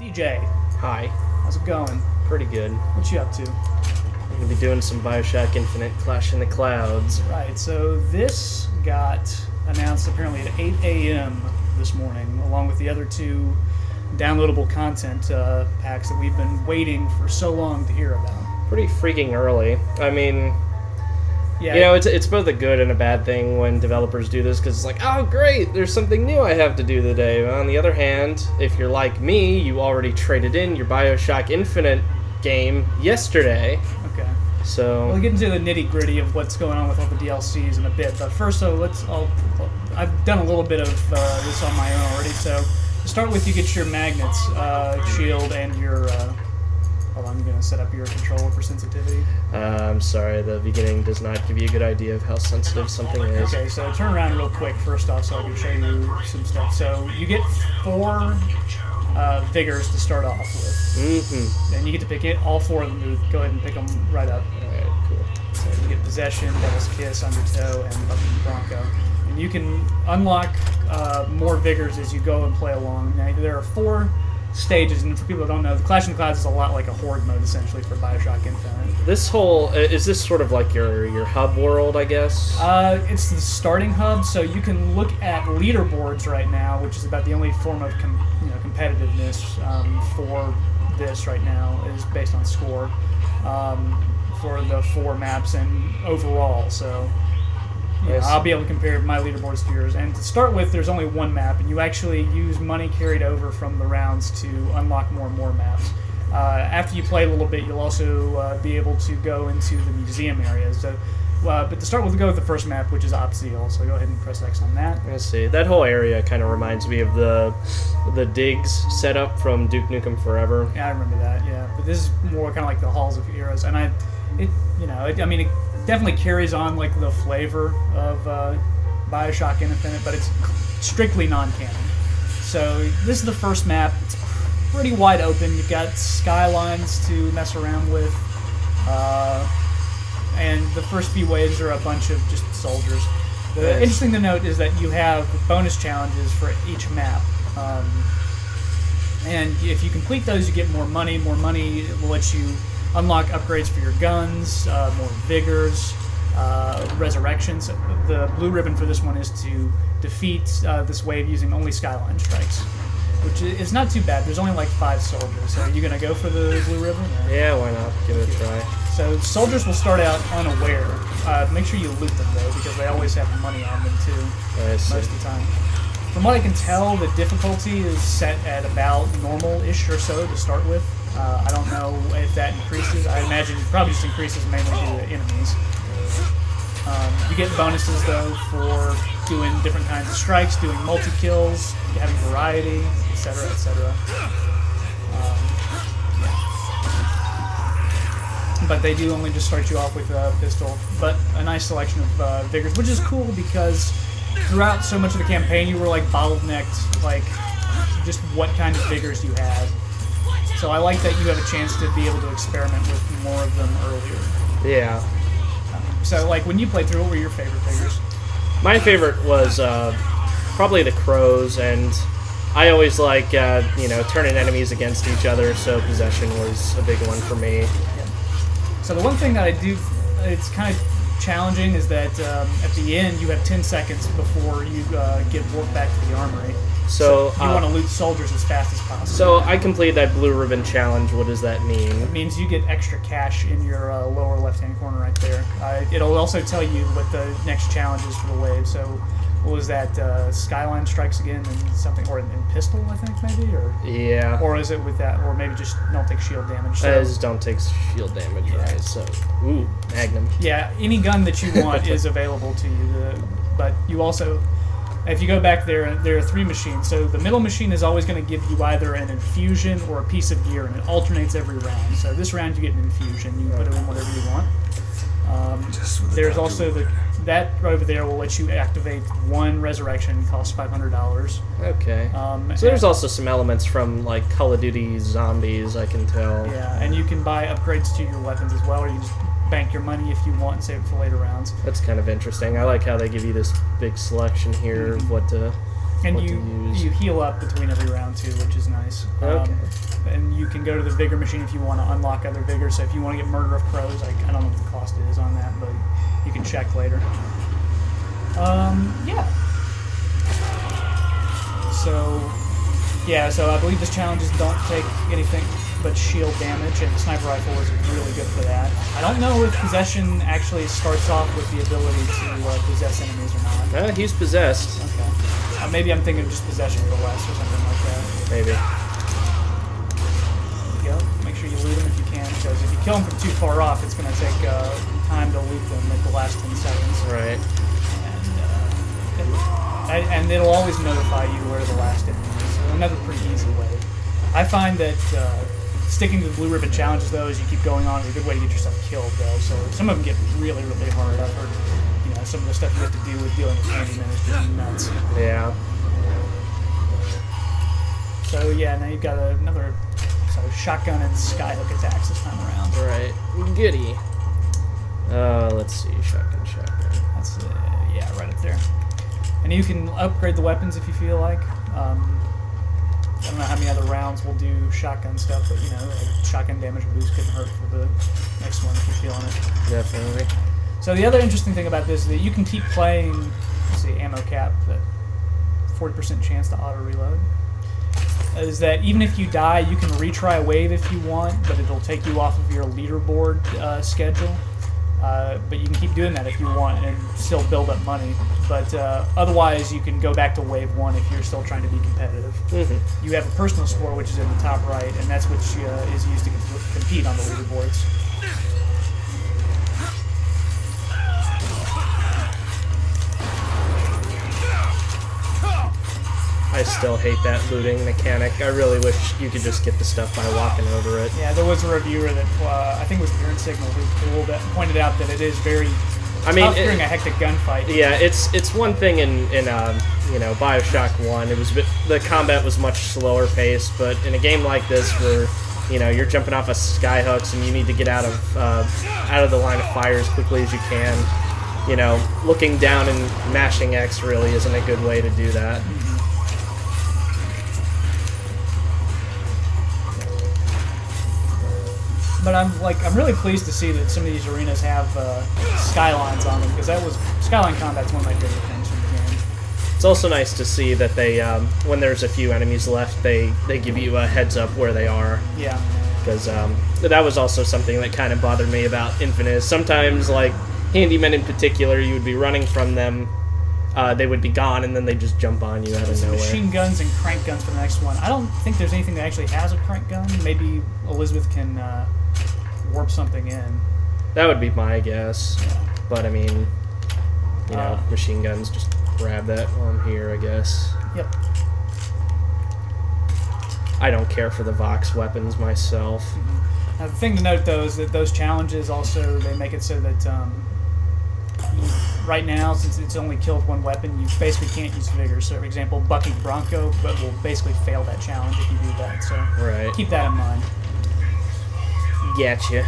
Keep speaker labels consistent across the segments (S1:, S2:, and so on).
S1: DJ,
S2: Hi.
S1: how's it going?
S2: Pretty good.
S1: What you up to?
S2: I'm going to be doing some Bioshock Infinite Clash in the Clouds.
S1: Right, so this got announced apparently at 8 a.m. this morning, along with the other two downloadable content packs that we've been waiting for so long to hear about.
S2: Pretty freaking early. I mean,
S1: Yeah,
S2: you know, it's both a good and a bad thing when developers do this, because it's like, oh great, there's something new I have to do today. But on the other hand, if you're like me, you already traded in your Bioshock Infinite game yesterday.
S1: okay.
S2: So
S1: We'll get into the nitty-gritty of what's going on with all the DLCs in a bit, but first, I've done a little bit of this on my own already, so to start with, you get your magnets, shield, and your... hold on, I'm going to set up your controller for sensitivity.
S2: I'm sorry, the beginning does not give you a good idea of how sensitive something is.
S1: Okay, so turn around real quick first off so I can show you some stuff. So you get 4 vigors to start off with.
S2: Mm-hmm.
S1: And you get to pick all 4 of them. Go ahead and pick them right up.
S2: Alright, cool.
S1: So you get Possession, Devil's Kiss, Undertow, and fucking Bronco. And you can unlock more vigors as you go and play along. Now, there are 4 stages, and for people who don't know, the Clash in the Clouds is a lot like a horde mode, essentially, for Bioshock Infinite.
S2: This whole... is this sort of like your hub world, I guess?
S1: It's the starting hub, so you can look at leaderboards right now, which is about the only form of competitiveness for this right now, is based on score for the 4 maps and overall. So I'll be able to compare my leaderboards to yours. And to start with, there's only 1 map, and you actually use money carried over from the rounds to unlock more and more maps. After you play a little bit, you'll also be able to go into the museum areas. So, but to start with, we'll go with the first map, which is Opsiel. So go ahead and press X on that.
S2: Let's see. That whole area kind of reminds me of the digs setup from Duke Nukem Forever.
S1: Yeah, I remember that. Yeah, but this is more kind of like the Halls of Heroes, and it definitely carries on like the flavor of Bioshock Infinite, but it's strictly non-canon. So this is the first map. It's pretty wide open. You've got skylines to mess around with, and the first few waves are a bunch of just soldiers. The interesting to note is that you have bonus challenges for each map. And if you complete those, you get more money. More money will let you unlock upgrades for your guns, more vigors, resurrections. The blue ribbon for this one is to defeat this wave using only skyline strikes, which is not too bad. There's only like 5 soldiers. So are you going to go for the blue ribbon? Or?
S2: Yeah, why not? Give it a try.
S1: So soldiers will start out unaware. Make sure you loot them, though, because they always have money on them, too, most of the time. From what I can tell, the difficulty is set at about normal-ish or so to start with. I don't know if that increases. I imagine it probably just increases mainly due to enemies. You get bonuses, though, for doing different kinds of strikes, doing multi-kills, having variety, etc., etc. But they do only just start you off with a pistol. But a nice selection of vigors, which is cool because throughout so much of the campaign, you were like bottlenecked, like just what kind of vigors you had. So I like that you have a chance to be able to experiment with more of them earlier.
S2: Yeah.
S1: So like when you played through, what were your favorite vigors?
S2: My favorite was probably the crows, and I always like turning enemies against each other. So possession was a big one for me.
S1: Yeah. So the one thing that I do, it's kind of challenging, is that at the end you have 10 seconds before you get warped back to the armory. So you want to loot soldiers as fast as possible.
S2: So I completed that blue ribbon challenge. What does that mean?
S1: It means you get extra cash in your lower left-hand corner right there. It'll also tell you what the next challenge is for the wave. So what was that? Skyline strikes again and something, or in pistol, I think maybe, or
S2: yeah.
S1: Or is it with that, or maybe just don't take shield damage? So,
S2: just don't take shield damage, right? So Magnum.
S1: Yeah, any gun that you want is available to you. But you also, if you go back there are 3 machines. So the middle machine is always going to give you either an infusion or a piece of gear, and it alternates every round. So this round you get an infusion. You can put it in whatever you want. There's also that over there will let you activate 1 resurrection, costs $500.
S2: Okay. So there's also some elements from like Call of Duty Zombies, I can tell.
S1: Yeah, and you can buy upgrades to your weapons as well, or you just bank your money if you want and save it for later rounds.
S2: That's kind of interesting. I like how they give you this big selection here of what to
S1: And
S2: what
S1: you
S2: to use.
S1: you heal up between every round too, which is nice.
S2: Okay.
S1: And you can go to the vigor machine if you want to unlock other vigor. So if you want to get Murder of Crows, I don't know what the cost is on that, but you can check later. Yeah. So I believe these challenges don't take anything but shield damage, and the sniper rifle is really good for that. I don't know if possession actually starts off with the ability to possess enemies or not.
S2: He's possessed.
S1: Okay. Maybe I'm thinking of just possession for less or something like that.
S2: Maybe.
S1: There you go. Make sure you loot them if you can, because if you kill them from too far off, it's going to take time to loot them, like the last 10 seconds.
S2: Right.
S1: And it'll always notify you where the last enemy is. So another pretty easy way. I find that sticking to the blue ribbon challenges, though, as you keep going on, is a good way to get yourself killed, though. So some of them get really, really hard. I've heard, some of the stuff you have to do with dealing with handymen is just nuts.
S2: Yeah.
S1: So yeah, now you've got another shotgun and skyhook attacks this time around.
S2: Right. Goody. Let's see. Shotgun.
S1: That's right up there. And you can upgrade the weapons if you feel like. I don't know how many other rounds will do shotgun stuff, but like shotgun damage boost couldn't hurt for the next one if you're feeling it.
S2: Definitely.
S1: So the other interesting thing about this is that you can keep playing. Let's see, ammo cap, that 40% chance to auto reload. Is that even if you die, you can retry a wave if you want, but it'll take you off of your leaderboard schedule. But you can keep doing that if you want and still build up money. But otherwise, you can go back to wave 1 if you're still trying to be competitive.
S2: Mm-hmm.
S1: You have a personal score, which is in the top right, and that's what is used to compete on the leaderboards.
S2: I still hate that looting mechanic. I really wish you could just get the stuff by walking over it.
S1: Yeah, there was a reviewer that, I think it was Aaron Signal, who pointed out that it is very tough during a hectic gunfight.
S2: Yeah, it's one thing in Bioshock 1. It was the combat was much slower paced, but in a game like this where you're jumping off of skyhooks and you need to get out of the line of fire as quickly as you can, looking down and mashing X really isn't a good way to do that.
S1: But I'm really pleased to see that some of these arenas have skylines on them, because skyline combat's one of my favorite things from the game.
S2: It's also nice to see that they, when there's a few enemies left, they give you a heads up where they are.
S1: Yeah.
S2: Because that was also something that kind of bothered me about Infinite. Sometimes, like handymen in particular, you would be running from them, they would be gone, and then they just jump on you out of nowhere.
S1: Machine guns and crank guns for the next one. I don't think there's anything that actually has a crank gun. Maybe Elizabeth can warp something in.
S2: That would be my guess.
S1: Yeah.
S2: But I mean, machine guns, just grab that while I'm here, I guess.
S1: Yep.
S2: I don't care for the Vox weapons myself.
S1: Mm-hmm. Now, the thing to note, though, is that those challenges also, they make it so that right now, since it's only killed one weapon, you basically can't use Vigor. So, for example, Bucky Bronco will basically fail that challenge if you do that. So
S2: right.
S1: Keep that in mind.
S2: Getcha.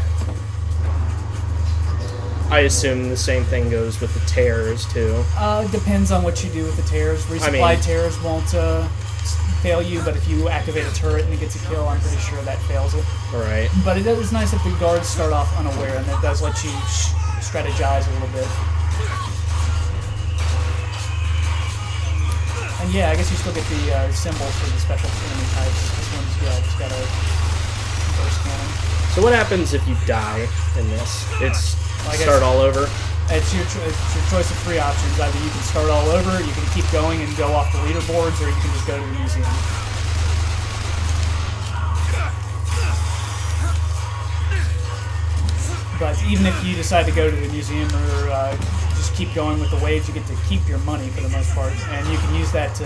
S2: I assume the same thing goes with the tears, too.
S1: It depends on what you do with the tears. Resupplied tears won't fail you, but if you activate a turret and it gets a kill, I'm pretty sure that fails it.
S2: Right.
S1: But it is nice that the guards start off unaware, and that does let you strategize a little bit. And yeah, I guess you still get the symbols for the special enemy types. This one's just got a burst cannon.
S2: So what happens if you die in this? It's start all over?
S1: It's your choice of 3 options. Either you can start all over, you can keep going and go off the leaderboards, or you can just go to the museum. But even if you decide to go to the museum or just keep going with the waves, you get to keep your money for the most part, and you can use that to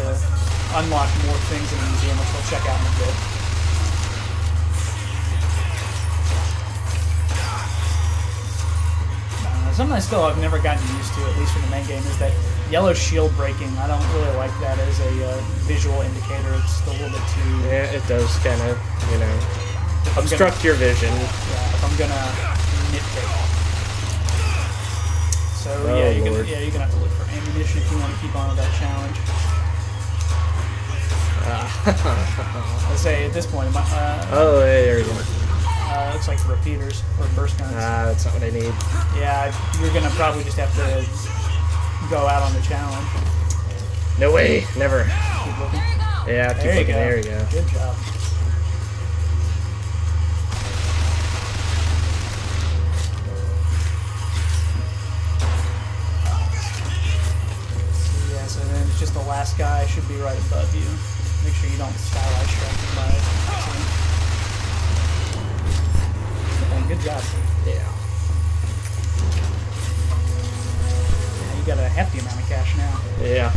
S1: unlock more things in the museum, which we'll check out in a bit. Something I still have never gotten used to, at least from the main game, is that yellow shield breaking. I don't really like that as a visual indicator. It's a little bit too...
S2: Yeah, it does kind of, obstruct your vision.
S1: Yeah, if I'm going to nitpick. So,
S2: you're gonna
S1: I say at this point, it might,
S2: Oh, hey, there we go.
S1: looks like the repeaters or burst guns.
S2: That's not what I need.
S1: Yeah, you're gonna probably just have to go out on the challenge.
S2: No way, never.
S1: Keep looking.
S2: Yeah, keep looking. There you go.
S1: Good job. Yeah, so then it's just the last guy should be right above you. Make sure you don't skylight strike him by accident. And good job.
S2: Yeah.
S1: Yeah, you got a hefty amount of cash now.
S2: Yeah.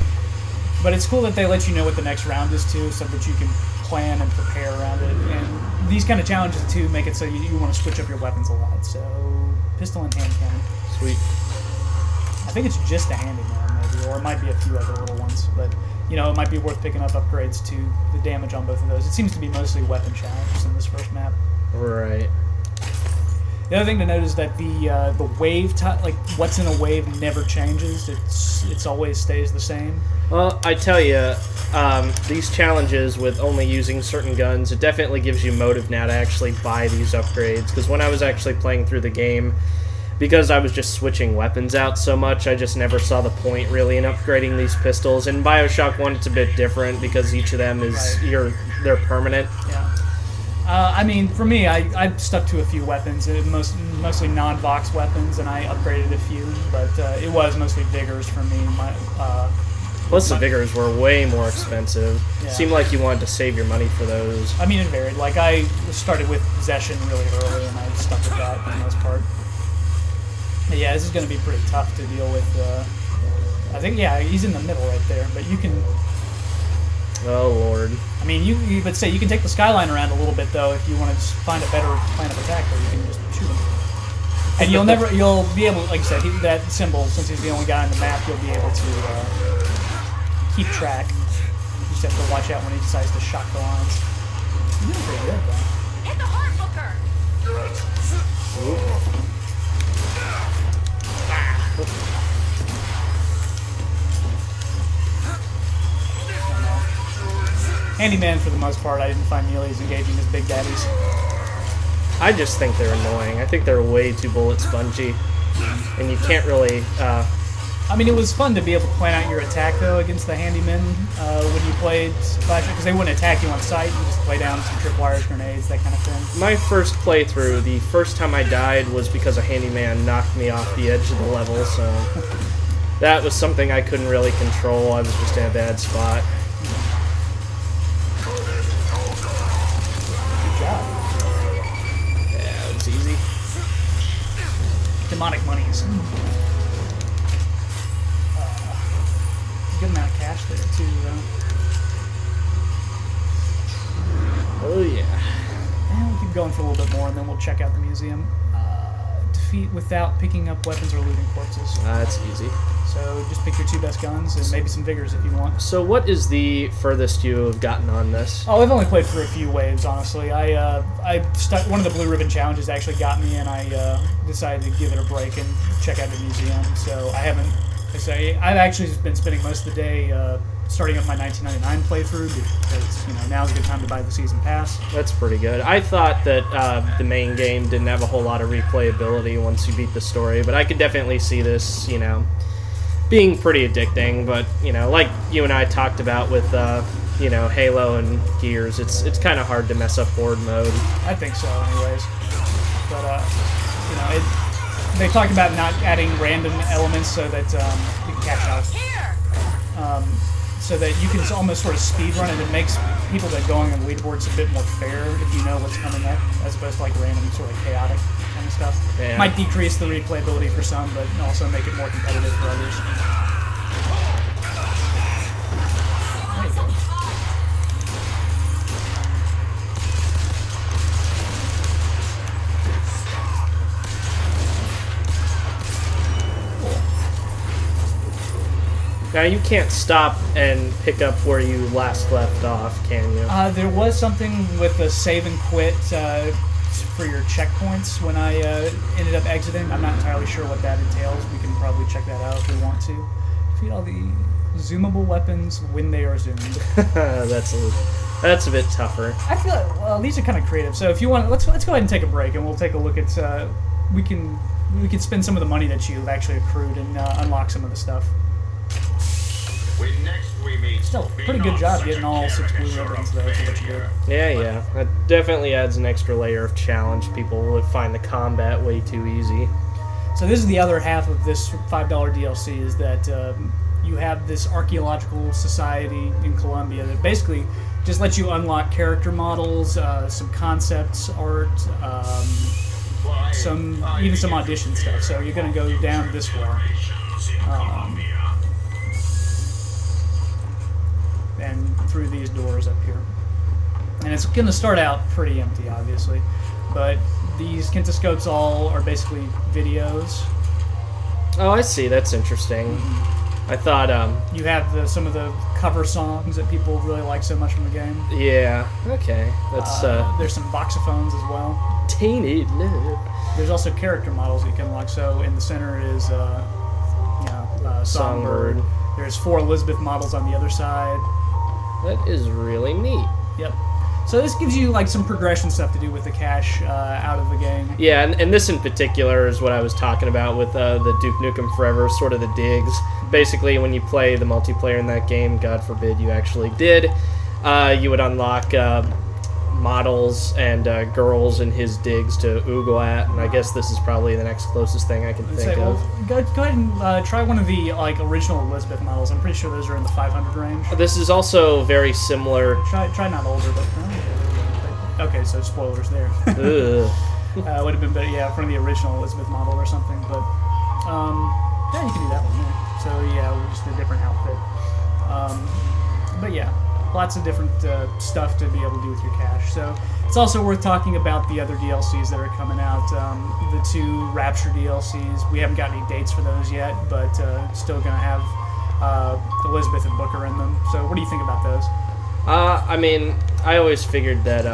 S1: But it's cool that they let you know what the next round is too, so that you can plan and prepare around it. And these kind of challenges too make it so you want to switch up your weapons a lot. So pistol and hand cannon.
S2: Sweet.
S1: I think it's just a handyman maybe, or it might be a few other little ones. But you know, it might be worth picking up upgrades to the damage on both of those. It seems to be mostly weapon challenges in this first map.
S2: Right.
S1: The other thing to note is that the wave like what's in a wave never changes. It's always stays the same.
S2: Well, I tell you, these challenges with only using certain guns, it definitely gives you motive now to actually buy these upgrades. Because when I was actually playing through the game, because I was just switching weapons out so much, I just never saw the point really in upgrading these pistols. In Bioshock 1, it's a bit different because each of them is they're permanent.
S1: Yeah. I mean, for me, I stuck to a few weapons, mostly non-Vox weapons, and I upgraded a few, but it was mostly Vigors for me.
S2: Plus, the Vigors were way more expensive.
S1: Yeah.
S2: Seemed like you wanted to save your money for those.
S1: I mean, it varied. Like, I started with Possession really early, and I stuck with that for the most part. But yeah, this is going to be pretty tough to deal with. I think, yeah, he's in the middle right there, but you can...
S2: Oh, Lord.
S1: I mean, you would say you can take the skyline around a little bit, though, if you want to find a better plan of attack, or you can just shoot him. And you'll be able, like I said, that symbol, since he's the only guy on the map, you'll be able to keep track. You just have to watch out when he decides to shock the lines. You're doing pretty good, though.
S3: Hit the heart hooker!
S1: Handyman, for the most part, I didn't find nearly as engaging as Big Daddies.
S2: I just think they're annoying. I think they're way too bullet spongy. And you can't really...
S1: I mean, it was fun to be able to plan out your attack, though, against the Handymen when you played Bioshock, because they wouldn't attack you on sight. You just lay down some tripwires, grenades, that kind of thing.
S2: My first playthrough, the first time I died was because a handyman knocked me off the edge of the level, so... that was something I couldn't really control. I was just in a bad spot. Yeah, it's easy.
S1: Demonic monies. Good amount of cash there, too, though.
S2: Oh, yeah.
S1: And we'll keep going for a little bit more, and then we'll check out the museum. Defeat without picking up weapons or looting corpses.
S2: That's easy.
S1: So just pick your two best guns, and maybe some Vigors if you want.
S2: So what is the furthest you have gotten on this?
S1: Oh, I've only played through a few waves, honestly. One of the Blue Ribbon challenges actually got me, and I decided to give it a break and check out the museum. So I've actually been spending most of the day starting up my 1999 playthrough because now's a good time to buy the season pass.
S2: That's pretty good. I thought that the main game didn't have a whole lot of replayability once you beat the story, but I could definitely see this, being pretty addicting. But like you and I talked about with Halo and Gears, it's kind of hard to mess up horde mode.
S1: I think so, anyways. But they talk about not adding random elements so that you can catch out. So that you can almost sort of speed run it. It makes people that are going on the leaderboards a bit more fair if you know what's coming up, as opposed to like random sort of chaotic kind of stuff.
S2: Yeah.
S1: Might decrease the replayability for some, but also make it more competitive for others. There you go.
S2: Now you can't stop and pick up where you last left off, can you?
S1: There was something with a save and quit for your checkpoints when I ended up exiting. I'm not entirely sure what that entails. We can probably check that out if we want to. Defeat all the zoomable weapons when they are zoomed.
S2: That's a bit tougher.
S1: I feel like, well, these are kind of creative. So if you want, let's go ahead and take a break, and we'll take a look at. We can spend some of the money that you've actually accrued and unlock some of the stuff. Still, pretty good job getting all 6 blue ribbons though for what you did.
S2: Yeah. That definitely adds an extra layer of challenge. People would find the combat way too easy.
S1: So this is the other half of this $5 DLC, is that you have this archaeological society in Colombia that basically just lets you unlock character models, some concepts art, even some audition stuff. So you're going to go down this way. And through these doors up here. And it's going to start out pretty empty, obviously. But these kinetoscopes all are basically videos.
S2: Oh, I see. That's interesting. I thought,
S1: You have some of the cover songs that people really like so much from the game.
S2: yeah, okay. That's,
S1: There's some voxophones as well.
S2: tainted love.
S1: There's also character models that you can unlock. So in the center is, Songbird. There's 4 Elizabeth models on the other side.
S2: That is really neat.
S1: Yep. So this gives you like some progression stuff to do with the cash out of the game.
S2: Yeah, and this in particular is what I was talking about with the Duke Nukem Forever, sort of the digs. Basically, when you play the multiplayer in that game, God forbid you actually did, you would unlock models and girls in his digs to oogle at, and I guess this is probably the next closest thing I can think of.
S1: Go ahead and try one of the original Elizabeth models. I'm pretty sure those are in the 500 range.
S2: This is also very similar.
S1: Try not older, but okay. So spoilers there.
S2: Ugh.
S1: Would have been better, yeah, from the original Elizabeth model or something. But yeah, you can do that one. Yeah. So yeah, just a different outfit. But yeah. Lots of different stuff to be able to do with your cash. So it's also worth talking about the other DLCs that are coming out. The 2 Rapture DLCs. We haven't got any dates for those yet, but still going to have Elizabeth and Booker in them. So what do you think about those?
S2: I mean, I always figured that,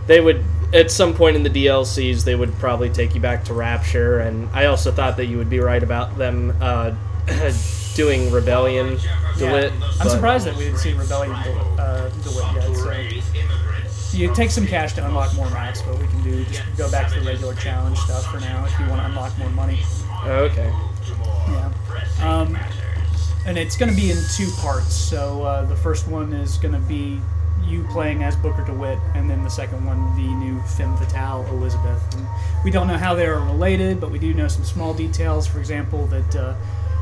S2: they would, at some point in the DLCs, they would probably take you back to Rapture, and I also thought that you would be right about them doing Rebellion DeWitt.
S1: I'm surprised that we didn't see Rebellion DeWitt yet. So you take some cash to unlock more maps, but we can just go back to the regular challenge stuff for now if you want to unlock more money.
S2: Okay.
S1: Yeah. And it's going to be in 2 parts. So the first one is going to be you playing as Booker DeWitt, and then the second one, the new femme fatale Elizabeth. And we don't know how they are related, but we do know some small details. For example, that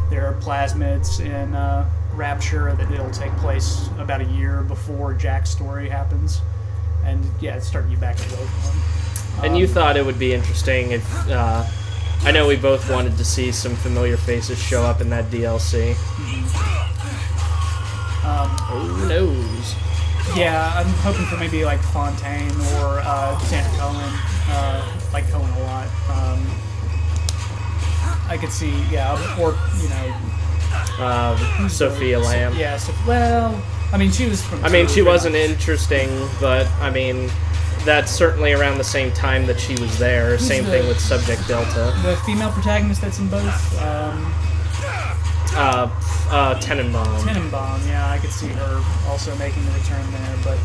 S1: there are plasmids in Rapture, that it'll take place about a year before Jack's story happens. And yeah, it's starting you back at Rogue One.
S2: And you thought it would be interesting if, I know we both wanted to see some familiar faces show up in that DLC. Who knows?
S1: Yeah, I'm hoping for maybe like Fontaine or Santa Cohen. Like Cohen a lot. I could see, or
S2: Sophia Lamb.
S1: Yeah, well, I mean, she was from.
S2: I mean, she wasn't interesting, but I mean, that's certainly around the same time that she was there. Same thing with Subject Delta.
S1: The female protagonist that's in both.
S2: Tenenbaum.
S1: Tenenbaum, yeah, I could see her also making a return there, but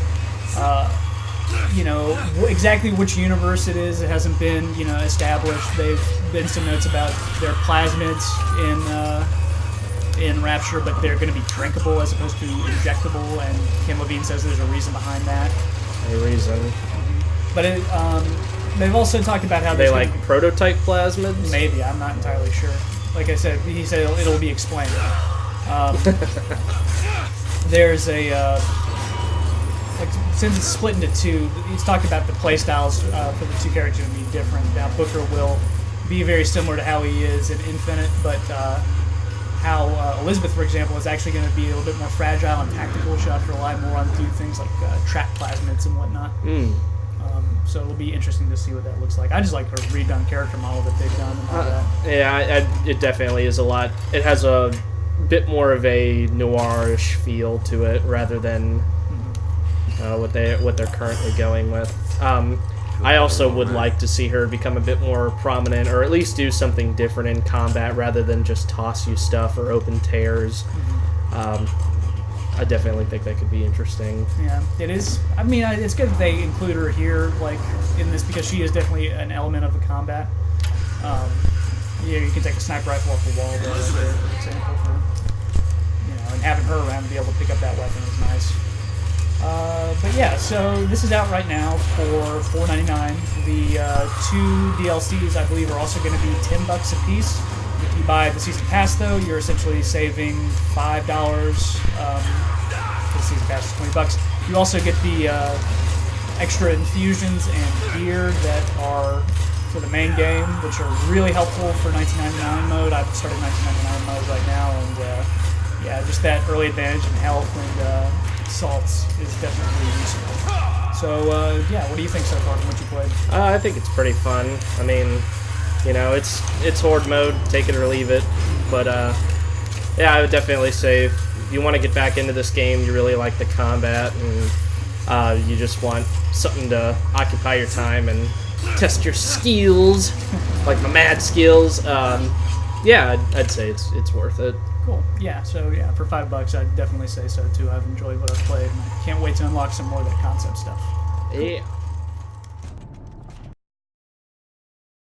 S1: exactly which universe it is, it hasn't been, established. They've been some notes about their plasmids in Rapture, but they're going to be drinkable as opposed to injectable, and Kim Levine says there's a reason behind that.
S2: A reason.
S1: But they've also talked about how
S2: they like prototype plasmids?
S1: Maybe, I'm not entirely sure. Like I said, he said it'll be explained. There's a since it's split into 2, he's talked about the playstyles for the 2 characters to be different. Now Booker will be very similar to how he is in Infinite, but how Elizabeth, for example, is actually going to be a little bit more fragile and tactical. She'll have to rely more on do things like trap plasmids and whatnot. So it'll be interesting to see what that looks like. I just like her redone character model that they've done and all that.
S2: Yeah, it definitely is a lot. It has a bit more of a noirish feel to it rather than what they're currently going with. I also would like to see her become a bit more prominent, or at least do something different in combat rather than just toss you stuff or open tears. I definitely think that could be interesting.
S1: Yeah, it is. I mean, it's good that they include her here, like, in this, because she is definitely an element of the combat. Yeah, you can take a sniper rifle off the wall there, for example, and having her around to be able to pick up that weapon is nice. But yeah, so this is out right now for $4.99. The 2 DLCs, I believe, are also going to be $10 a piece. If you buy the season pass, though, you're essentially saving $5. The season pass is $20. You also get the extra infusions and gear that are for the main game, which are really helpful for 1999 mode. I've started 1999 mode right now, and yeah, just that early advantage in health and salts is definitely useful. So yeah, what do you think so far from what you played?
S2: I think it's pretty fun. I mean, it's horde mode, take it or leave it. But yeah, I would definitely say if you want to get back into this game, you really like the combat, and you just want something to occupy your time and test your skills, like my mad skills. Yeah, I'd say it's worth it.
S1: Cool. Yeah. So yeah, for $5, I'd definitely say so too. I've enjoyed what I've played, and I can't wait to unlock some more of that concept stuff.
S2: Yeah.